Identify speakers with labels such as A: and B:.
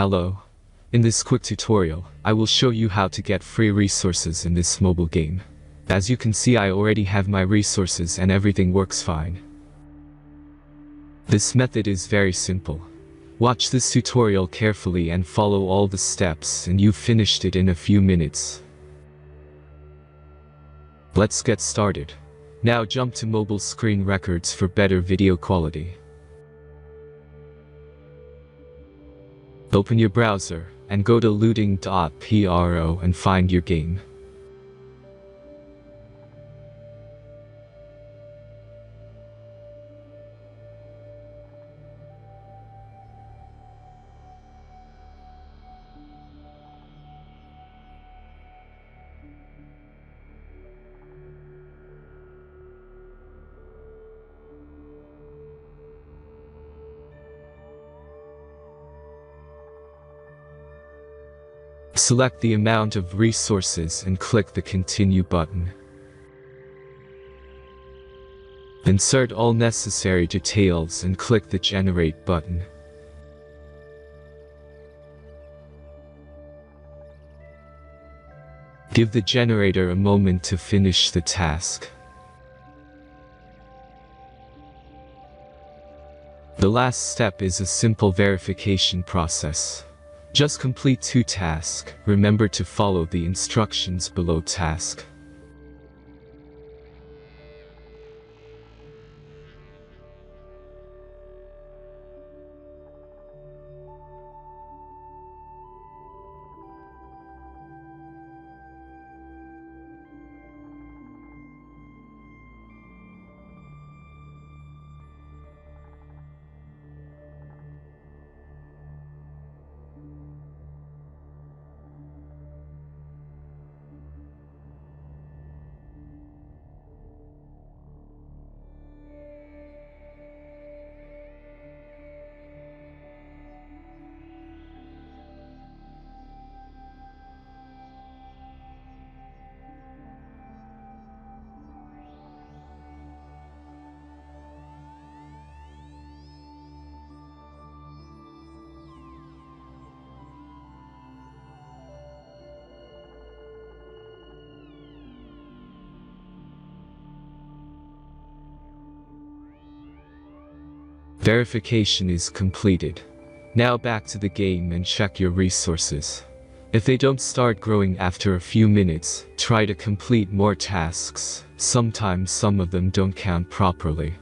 A: Hello. In this quick tutorial, I will show you how to get free resources in this mobile game. As you can see, I already have my resources and everything works fine. This method is very simple. Watch this tutorial carefully and follow all the steps and you've finished it in a few minutes. Let's get started. Now jump to mobile screen records for better video quality. Open your browser and go to looting.pro and find your game. Select the amount of resources and click the Continue button. Insert all necessary details and click the Generate button. Give the generator a moment to finish the task. The last step is a simple verification process. Just complete 2 tasks. Remember to follow the instructions below task. Verification is completed. Now back to the game and check your resources. If they don't start growing after a few minutes, try to complete more tasks. Sometimes some of them don't count properly.